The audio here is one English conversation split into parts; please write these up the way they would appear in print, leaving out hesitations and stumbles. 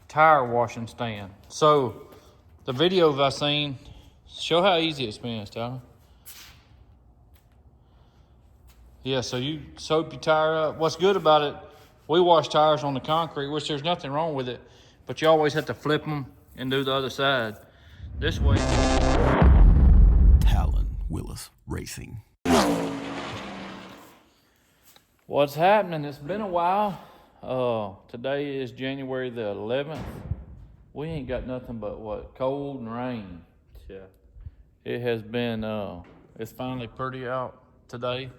tire washing stand. So the videos I seen show how easy it spins, Talan. Yeah, so you soap your tire up. What's good about it, we wash tires on the concrete, which there's nothing wrong with it, but you always have to flip them and do the other side. This way. Talan Willis Racing. What's happening? It's been a while. Today is January the 11th. We ain't got nothing but what? Cold and rain. Yeah. It has been, it's finally pretty out today.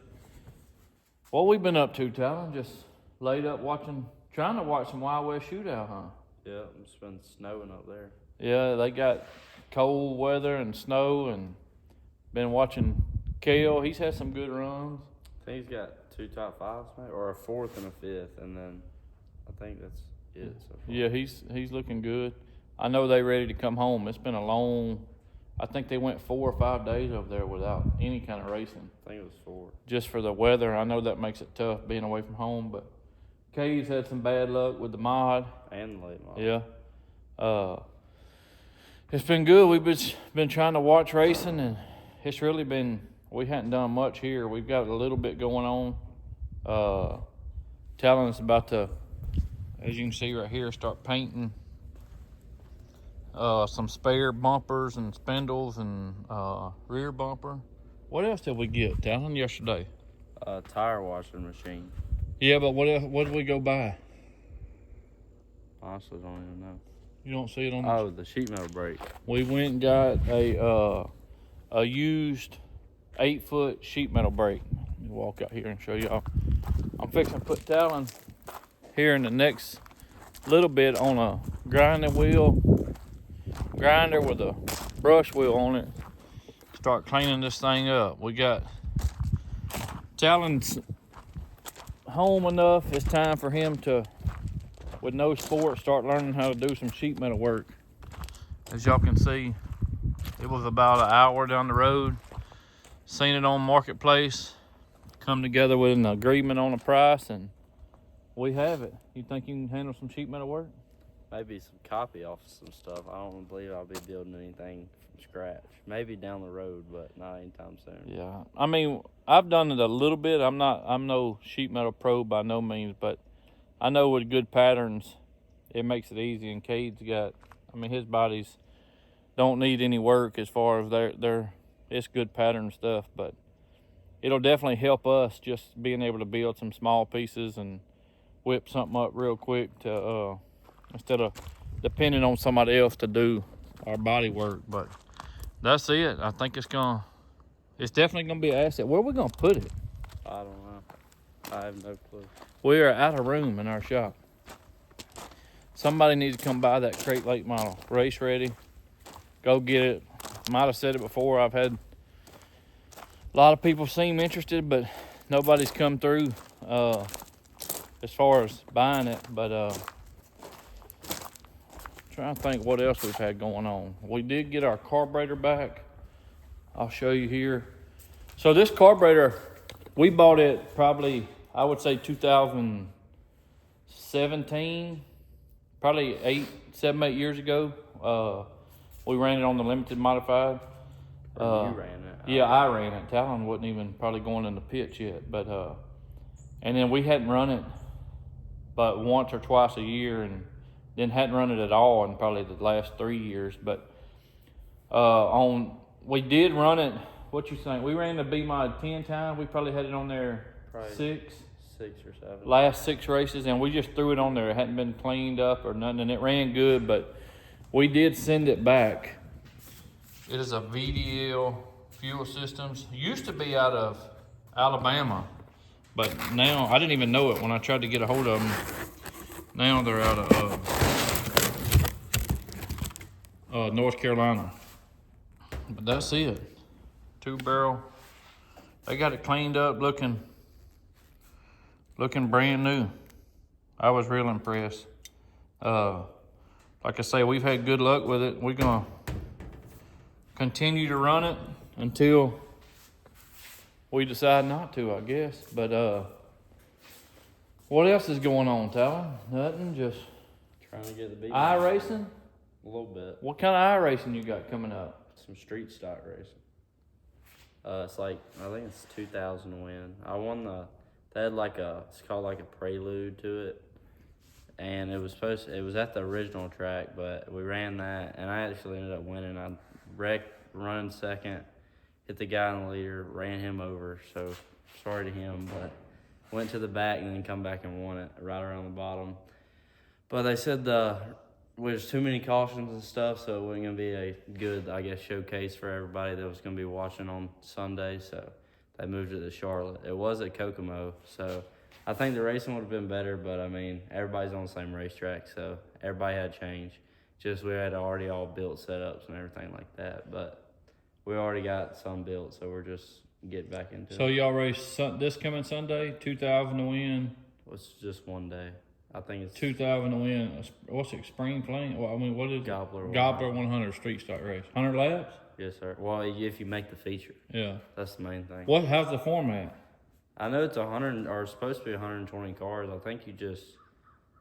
What we been up to, Talan? Just laid up trying to watch some Wild West shootout, huh? Yeah, it's been snowing up there. Yeah, they got cold weather and snow, and been watching Kale. He's had some good runs. I think he's got 2 top 5s, maybe, or a 4th and a 5th, and then I think that's it so far. Yeah, he's looking good. I know they ready to come home. It's been a long, I think they went 4 or 5 days over there without any kind of racing. I think it was 4. Just for the weather. I know that makes it tough being away from home, but Kay's had some bad luck with the mod. And the late mod. Yeah. It's been good. We've been trying to watch racing, and it's really been, we hadn't done much here. We've got a little bit going on. Talan's about to, as you can see right here, start painting some spare bumpers and spindles and rear bumper. What else did we get, Talan, yesterday? Tire washing machine. Yeah, but what else, what did we go buy? Honestly, don't even know. You don't see it on the sheet metal brake. We went and got a used 8-foot sheet metal brake. Let me walk out here and show y'all. I'm fixing to put Talan here in the next little bit on a grinder with a brush wheel on it. Start cleaning this thing up. We got Talan's home enough. It's time for him to, with no sport, start learning how to do some sheet metal work. As y'all can see, it was about an hour down the road. Seen it on Marketplace, come together with an agreement on a price, and we have it. You think you can handle some sheet metal work? Maybe some copy off some stuff. I don't believe I'll be building anything from scratch. Maybe down the road, but not anytime soon. Yeah, I mean, I've done it a little bit. I'm no sheet metal pro by no means, but I know with good patterns, it makes it easy. And Cade's got, I mean, his bodies don't need any work as far as it's good pattern stuff, but it'll definitely help us just being able to build some small pieces and whip something up real quick to, instead of depending on somebody else to do our body work. But that's it. I think it's definitely gonna be an asset. Where are we gonna put it? I don't know. I have no clue. We are out of room in our shop. Somebody needs to come buy that Crate Lake model. Race ready. Go get it. Might have said it before. I've had a lot of people seem interested, but nobody's come through as far as buying it. But trying to think what else we've had going on. We did get our carburetor back. I'll show you here. So this carburetor, we bought it probably, I would say 2017, probably 7, 8 years ago. We ran it on the limited modified. You ran it. Yeah, I ran it. Talan wasn't even probably going in the pits yet. But and then we hadn't run it but once or twice a year, and then hadn't run it at all in probably the last 3 years. But we did run it. What you think? We ran the B mod 10 times. We probably had it on there Probably 6 or 7. last 6 races, and we just threw it on there. It hadn't been cleaned up or nothing, and it ran good, but we did send it back. It is a VDL fuel systems. Used to be out of Alabama, but now I didn't even know it when I tried to get a hold of them. Now they're out of North Carolina. But that's it. 2-barrel. They got it cleaned up, looking brand new. I was real impressed. Like I say, we've had good luck with it. We're gonna continue to run it until we decide not to, I guess. But what else is going on, Talan? Nothing, just Trying to get the beat. iRacing? A little bit. What kind of iRacing you got coming up? Some street stock racing. It's like, I think it's 2,000 to win. I won they had it's called like a prelude to it. And it was at the original track, but we ran that, and I actually ended up winning. I wrecked, running second, hit the guy in the leader, ran him over, so sorry to him, but went to the back and then come back and won it right around the bottom. But they said there's too many cautions and stuff, so it wasn't going to be a good, I guess, showcase for everybody that was going to be watching on Sunday, so they moved it to Charlotte. It was at Kokomo, so I think the racing would have been better, but, I mean, everybody's on the same racetrack, so everybody had change. Just we had already all built setups and everything like that, but we already got some built, so we're just getting back into it. So y'all race this coming Sunday, 2,000 to win. It's just one day. I think it's 2,000 to win. What's it? Spring Flame? Well, I mean, what is Gobbler it? Gobbler 100 street stock race. 100 laps? Yes, sir. Well, if you make the feature. Yeah. That's the main thing. How's the format? I know it's 100 or it's supposed to be 120 cars. I think you just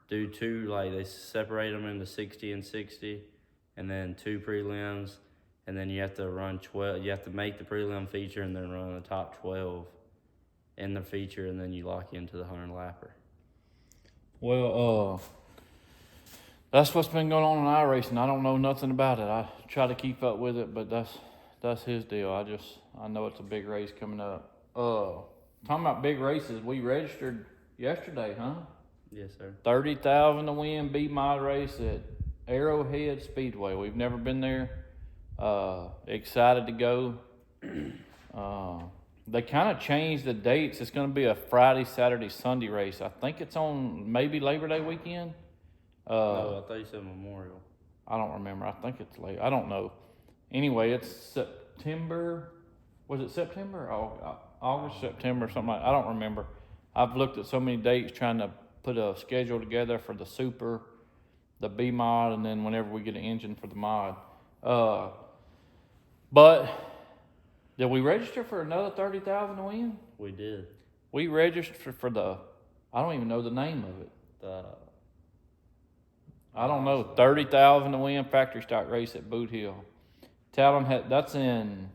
do two, they separate them into 60 and 60, and then 2 prelims, and then you have to run 12. You have to make the prelim feature and then run the top 12 in the feature, and then you lock into the 100 lapper. Well, that's what's been going on in iRacing. I don't know nothing about it. I try to keep up with it, but that's his deal. I know it's a big race coming up. Talking about big races, we registered yesterday, huh? Yes, sir. 30,000 to win B-Mod race at Arrowhead Speedway. We've never been there. Excited to go. They kind of changed the dates. It's going to be a Friday, Saturday, Sunday race. I think it's on maybe Labor Day weekend. No, I thought you said Memorial. I don't remember. I think it's late. I don't know. Anyway, it's September. Was it September? August, September, something like that. I don't remember. I've looked at so many dates trying to put a schedule together for the Super, the B-Mod, and then whenever we get an engine for the Mod. But did we register for another 30,000 to win? We did. We registered for I don't even know the name of it. I don't know. 30,000 to win factory stock race at Boot Hill. Talan that's in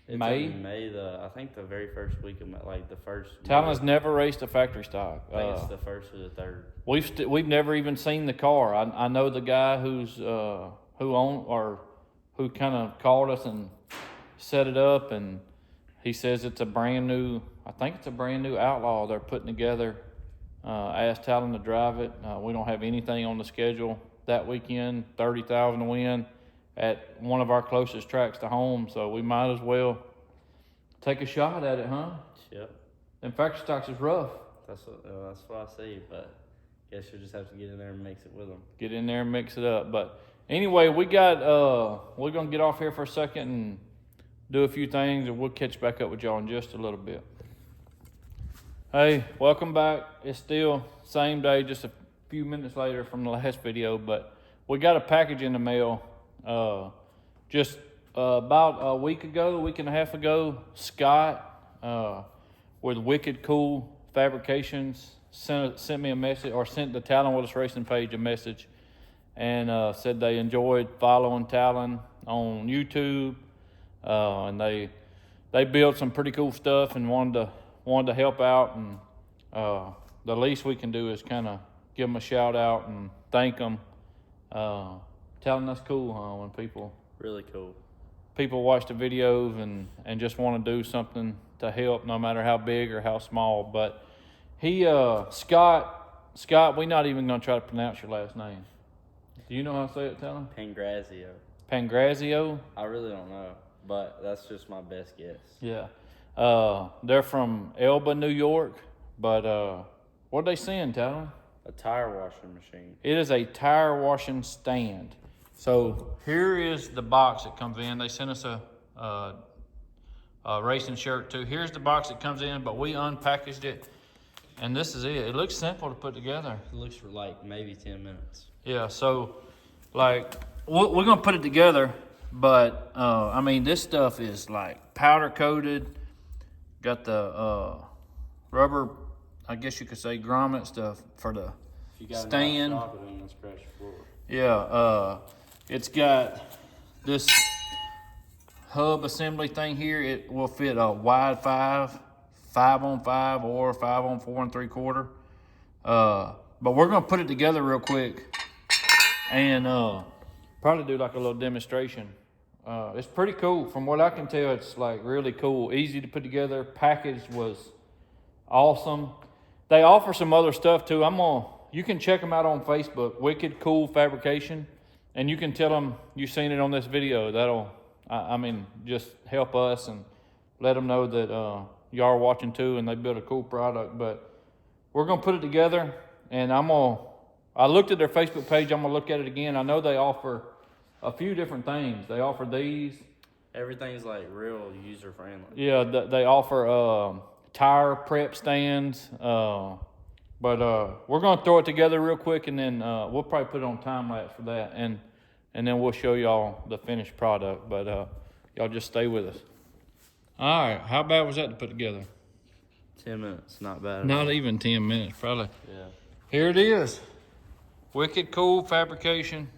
May. In May, I think the very first week of May, the first. Talan's never raced a factory stock. I think it's the first or the third. We've never even seen the car. I know the guy who kind of called us and set it up, and he says it's a brand new. I think it's a brand new Outlaw they're putting together. Asked Talan to drive it. We don't have anything on the schedule that weekend. 30,000 to win at one of our closest tracks to home, so we might as well take a shot at it, huh? Yep. And factory stocks is rough. That's what I see, but guess you'll just have to get in there and mix it with them. Get in there and mix it up. But anyway, we're gonna get off here for a second and do a few things, and we'll catch back up with y'all in just a little bit. Hey, welcome back. It's still same day, just a few minutes later from the last video, but we got a package in the mail. Just about a week and a half ago, Scott with Wicked Cool Fabrications sent me a message, or sent the Talan Willis Racing page a message, and said they enjoyed following Talan on YouTube, and they built some pretty cool stuff and wanted to help out, and the least we can do is kind of give them a shout out and thank them. Talan, that's cool, huh? When really cool. People watch the videos and just want to do something to help, no matter how big or how small. But Scott, we're not even going to try to pronounce your last name. Do you know how to say it, Talan? Pangrazio. Pangrazio? I really don't know, but that's just my best guess. Yeah. They're from Elba, New York, but what they saying, Talan? A tire washing machine. It is a tire washing stand. So here is the box that comes in. They sent us a racing shirt too. Here's the box that comes in, but we unpackaged it, and this is it. It looks simple to put together. It looks like maybe 10 minutes. Yeah, so we're gonna put it together, but I mean, this stuff is powder coated. Got the rubber, I guess you could say, grommet stuff for If you got stand. a shop, it ain't gonna scratch your floor. Yeah, it's got this hub assembly thing here. It will fit a wide 5-on-5 or 5-on-4 3/4. But we're gonna put it together real quick and probably do like a little demonstration. It's pretty cool. From what I can tell, it's like really cool, easy to put together. Package was awesome. They offer some other stuff too. You can check them out on Facebook, Wicked Cool Fabrication, and you can tell them you've seen it on this video. That'll, I mean, just help us and let them know that y'all are watching too, and they built a cool product. But we're gonna put it together, and I looked at their Facebook page. I'm gonna look at it again. I know they offer a few different things. They offer these. Everything's like real user friendly. Yeah, they offer tire prep stands. But we're gonna throw it together real quick, and then we'll probably put it on time lapse for that, and then we'll show y'all the finished product. But y'all just stay with us. All right, how bad was that to put together? 10 minutes, not bad. Not even 10 minutes, probably. Yeah. Here it is, Wicked Cool Fabrication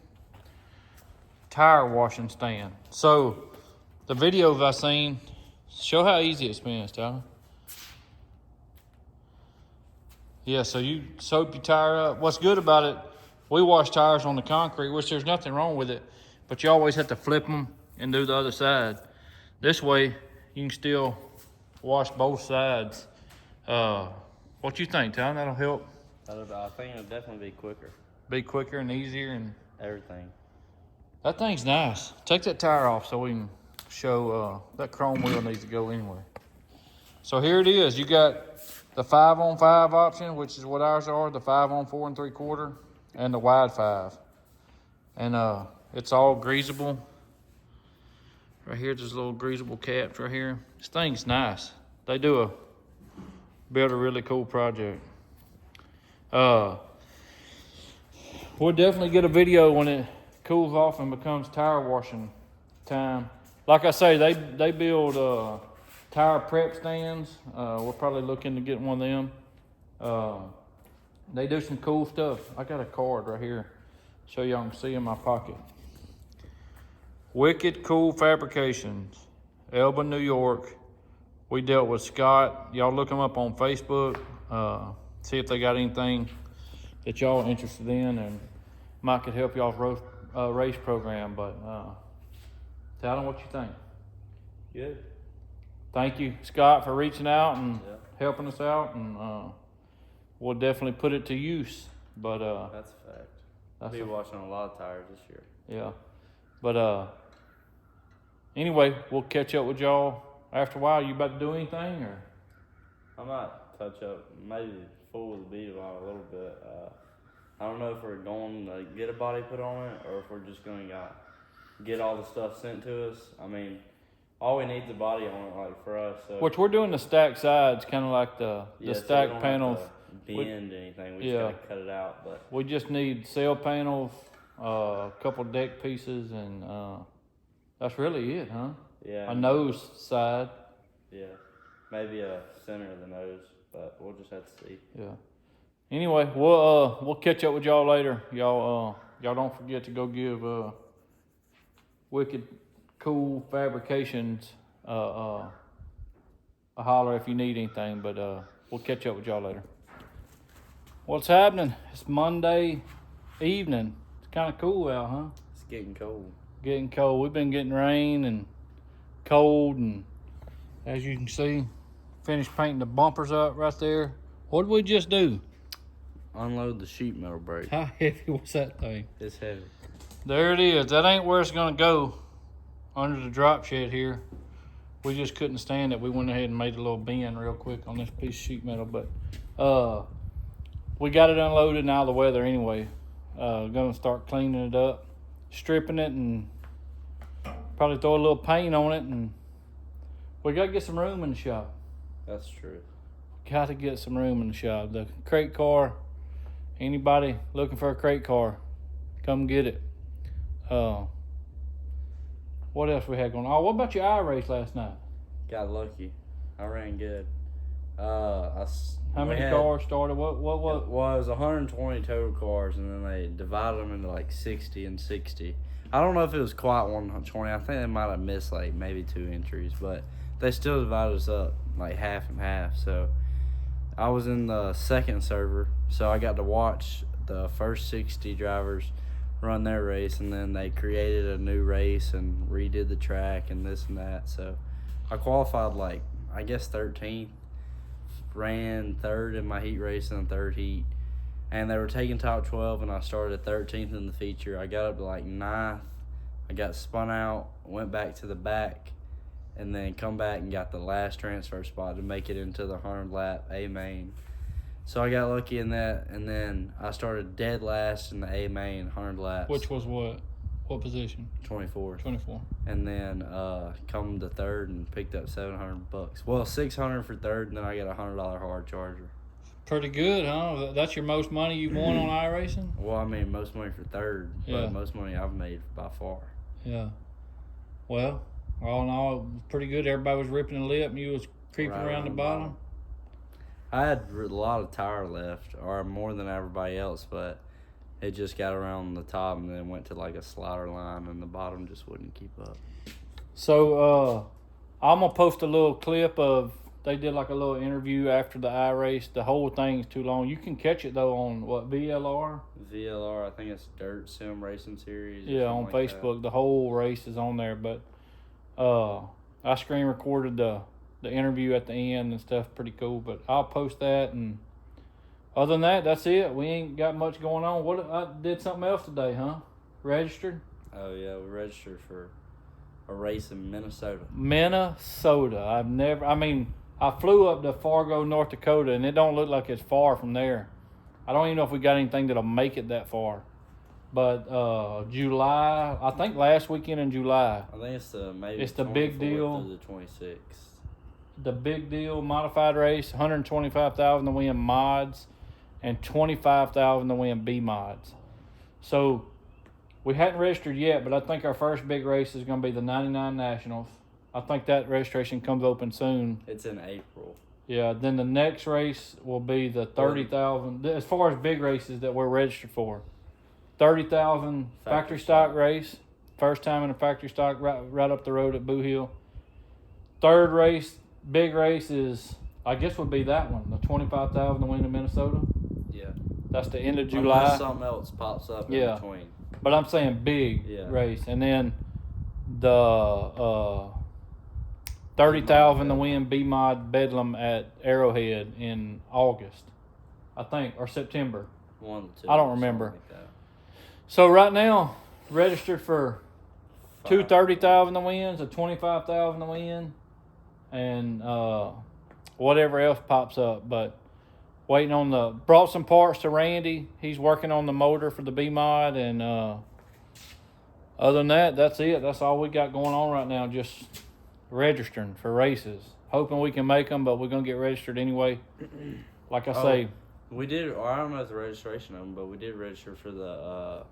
tire washing stand. So the videos I seen show how easy it spins, Tyler. Yeah, so you soap your tire up. What's good about it, we wash tires on the concrete, which there's nothing wrong with it, but you always have to flip them and do the other side. This way, you can still wash both sides. What you think, Tyler? That'll help? I think it'll definitely be quicker. Be quicker and easier and everything. That thing's nice. Take that tire off so we can show that chrome wheel needs to go anyway. So here it is. You got the 5-on-5 option, which is what ours are, the 5-on-4 3/4, and the wide 5. And it's all greasable. Right here, there's little greasable caps right here. This thing's nice. They build a really cool project. We'll definitely get a video when it cools off and becomes tire washing time. Like I say, they build tire prep stands. We're probably looking to get one of them. They do some cool stuff. I got a card right here so y'all can see in my pocket. Wicked Cool Fabrications, Elba, New York. We dealt with Scott. Y'all look them up on Facebook. See if they got anything that y'all are interested in, and might could help y'all's race program. But tell them what you think. Good. Thank you, Scott, for reaching out and helping us out, and we'll definitely put it to use. But that's a fact. I'll be watching a lot of tires this year. Yeah, but anyway, we'll catch up with y'all after a while. You about to do anything, or? I might touch up, maybe fool with the beat a little bit. I don't know if we're going to get a body put on it, or if we're just going to get all the stuff sent to us. I mean, all we need is a body on it, like for us. So. Which we're doing the stack sides, kind of like the stack so panels. Bend anything, we just gotta cut it out. But we just need sail panels, a couple deck pieces, and that's really it, huh? Yeah. A nose side. Yeah, maybe a center of the nose, but we'll just have to see. Yeah. Anyway, we'll catch up with y'all later. Y'all don't forget to go give Wicked Cool Fabrications a holler if you need anything. But we'll catch up with y'all later. What's happening? It's Monday evening. It's kind of cool out, huh? It's getting cold. Getting cold. We've been getting rain and cold, and as you can see, finished painting the bumpers up right there. What did we just do? Unload the sheet metal brake. How heavy was that thing? It's heavy. There it is. That ain't where it's gonna go, under the drop shed here. We just couldn't stand it. We went ahead and made a little bend real quick on this piece of sheet metal, but we got it unloaded and out of the weather anyway. Gonna start cleaning it up, stripping it, and probably throw a little paint on it, and we gotta get some room in the shop. That's true. Got to get some room in the shop. The crate car, anybody looking for a crate car, come get it. What else we had going on? Oh, what about your iRace last night? Got lucky. I ran good. How many cars started? What? Well, it was 120 total cars, and then they divided them into like 60 and 60. I don't know if it was quite 120. I think they might have missed like maybe 2 entries, but they still divided us up like half and half. So I was in the second server, so I got to watch the first 60 drivers run their race, and then they created a new race and redid the track and this and that. So I qualified like, I guess, 13th, ran third in my heat race in the third heat, and they were taking top 12, and I started 13th in the feature. I got up to like 9th. I got spun out, went back to the back, and then come back and got the last transfer spot to make it into the 100 lap A main. So I got lucky in that, and then I started dead last in the A main 100 laps. Which was what? What position? 24. 24. And then come to third and picked up $700. Well, $600 for third, and then I got a $100 hard charger. Pretty good, huh? That's your most money you've won on iRacing? Well, I mean, most money for third, but most money I've made by far. Yeah. Well, all in all, it was pretty good. Everybody was ripping the lip, and you was creeping Right around the bottom. I had a lot of tire left, or more than everybody else, but it just got around the top and then went to like a slider line, and the bottom just wouldn't keep up. So I'm going to post a little clip of, they did like a little interview after the iRace. The whole thing's too long. You can catch it, though, on, what, VLR? VLR, I think it's Dirt Sim Racing Series. Yeah, on like Facebook. The whole race is on there, but I screen recorded the interview at the end and stuff. Pretty cool, but I'll post that, and other than that, that's it. We ain't got much going on. I did something else today, huh? Registered? Oh, yeah, we registered for a race in Minnesota. I flew up to Fargo, North Dakota, and it don't look like it's far from there. I don't even know if we got anything that'll make it that far. But July, I think last weekend in July. I think it's the big deal. To the 26th. The big deal modified race, $125,000 to win mods, and $25,000 to win B mods. So we hadn't registered yet, but I think our first big race is going to be the 99 Nationals. I think that registration comes open soon. It's in April. Yeah, then the next race will be the 30,000. As far as big races that we're registered for, 30,000 factory stock race. First time in a factory stock, right up the road at Boo Hill. Third race, big race is, I guess, would be that one, the 25,000 to win in Minnesota. Yeah. That's the end of July. Unless something else pops up in between. But I'm saying big race. And then the 30,000 to win B-Mod Bedlam at Arrowhead in August, I think, or September. One or two. I don't remember. So right now, registered for 2 30,000 to wins, a 25,000 to win, and whatever else pops up. But waiting on brought some parts to Randy. He's working on the motor for the B-Mod, and other than that, that's it. That's all we got going on right now, just registering for races. Hoping we can make them, but we're going to get registered anyway. Like I say. We did, or I don't know the registration of them, but we did register for the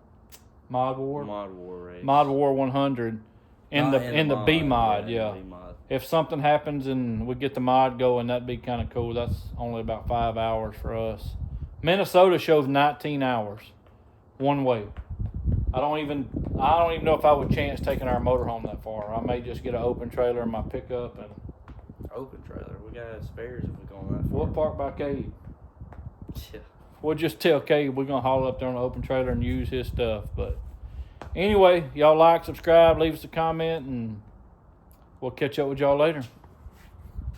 Mod War race. Mod War 100 in the B mod, yeah. B-Mod. If something happens and we get the mod going, that'd be kind of cool. That's only about 5 hours for us. Minnesota shows 19 hours one way. I don't even know if I would chance taking our motorhome that far. I may just get an open trailer in my pickup and open trailer. We got spares if we go on that far. We'll park by Cade. Yeah. We'll just tell Cade we're gonna haul up there on an open trailer and use his stuff. But anyway, y'all like, subscribe, leave us a comment, and we'll catch up with y'all later.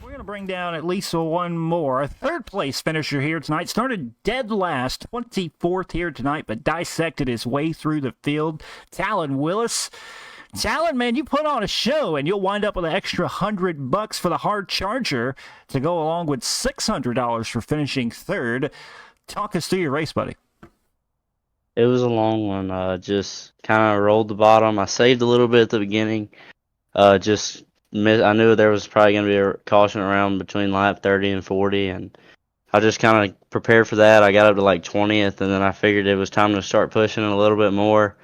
We're going to bring down at least one more. A third-place finisher here tonight. Started dead last, 24th here tonight, but dissected his way through the field. Talan Willis. Talan, man, you put on a show, and you'll wind up with an extra $100 for the hard charger to go along with $600 for finishing third. Talk us through your race, buddy. It was a long one. Just kind of rolled the bottom. I saved a little bit at the beginning. I knew there was probably going to be a caution around between lap 30 and 40, and I just kind of prepared for that. I got up to like 20th, and then I figured it was time to start pushing a little bit more.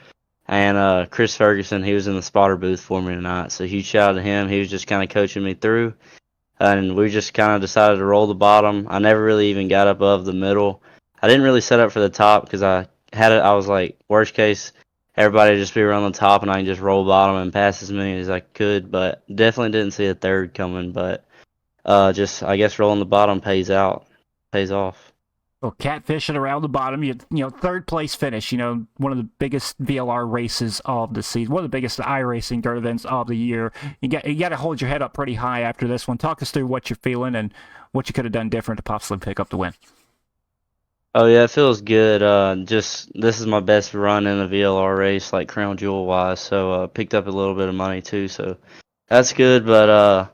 And Chris Ferguson, he was in the spotter booth for me tonight, so huge shout out to him. He was just kind of coaching me through. and we just kind of decided to roll the bottom. I never really even got above the middle. I didn't really set up for the top because I had it. I was like, worst case, everybody just be around the top, and I can just roll bottom and pass as many as I could. But definitely didn't see a third coming. But just I guess rolling the bottom pays off. Well, catfishing around the bottom, third place finish. One of the biggest VLR races of the season, one of the biggest iRacing dirt events of the year. You got to hold your head up pretty high after this one. Talk us through what you're feeling and what you could have done different to possibly pick up the win. Oh yeah, it feels good. Just this is my best run in a VLR race, like crown jewel wise. So picked up a little bit of money too, so that's good. But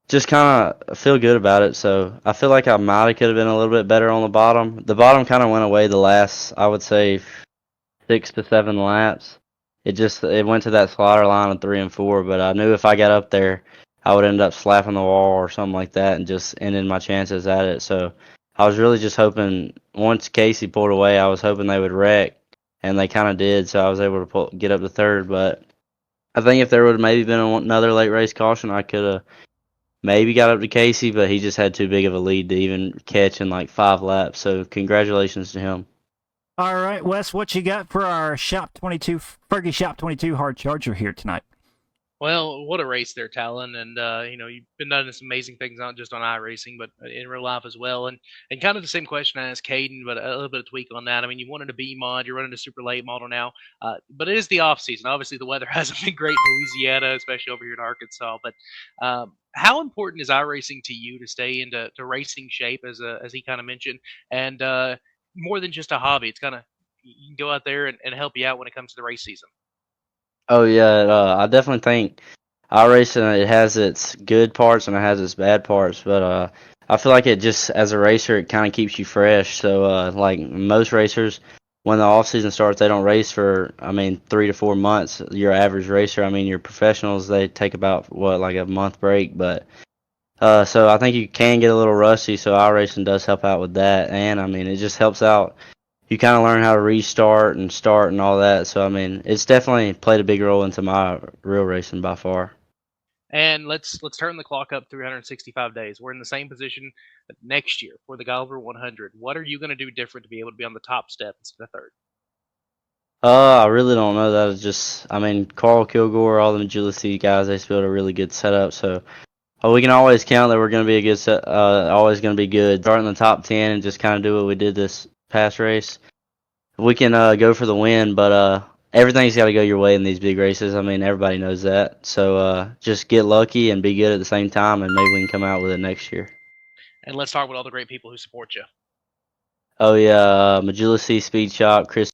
just kind of feel good about it. So I feel like I might have could have been a little bit better on the bottom. The bottom kind of went away the last, I would say, 6 to 7 laps. It went to that slaughter line of 3 and 4. But I knew if I got up there, I would end up slapping the wall or something like that and just ending my chances at it. So I was really just hoping once Casey pulled away, I was hoping they would wreck, and they kind of did. So I was able to get up to third. But I think if there would have maybe been another late race caution, I could have maybe got up to Casey, but he just had too big of a lead to even catch in like 5 laps. So congratulations to him. All right, Wes, what you got for our Fergie Shop 22 hard charger here tonight? Well, what a race there, Talan, and you've been doing some amazing things, not just on iRacing, but in real life as well. And kind of the same question I asked Caden, but a little bit of tweak on that. I mean, you wanted a B mod, you're running a super late model now, but it is the off season. Obviously, the weather hasn't been great in Louisiana, especially over here in Arkansas. But how important is iRacing to you to stay into racing shape, as he kind of mentioned, and more than just a hobby? It's kind of, you can go out there and help you out when it comes to the race season. Oh yeah, I definitely think iRacing, it has its good parts and it has its bad parts, but I feel like it just as a racer it kind of keeps you fresh. So like most racers, when the off season starts, they don't race for 3 to 4 months. Your average racer, your professionals, they take about like a month break, but so I think you can get a little rusty. So iRacing does help out with that, and it just helps out. You kind of learn how to restart and start and all that. So it's definitely played a big role into my real racing by far. And let's turn the clock up 365 days. We're in the same position next year for the Gulliver 100. What are you going to do different to be able to be on the top step instead of third? I really don't know. That is just, Carl Kilgore, all the Agility guys, they built a really good setup. So we can always count that we're going to be a good set. Always going to be good. Start in the top 10 and just kind of do what we did this past race. We can go for the win, but everything's got to go your way in these big races. Everybody knows that. So just get lucky and be good at the same time, and maybe we can come out with it next year. And let's talk about all the great people who support you. Oh yeah, Magilla C, Speed Shop, Chris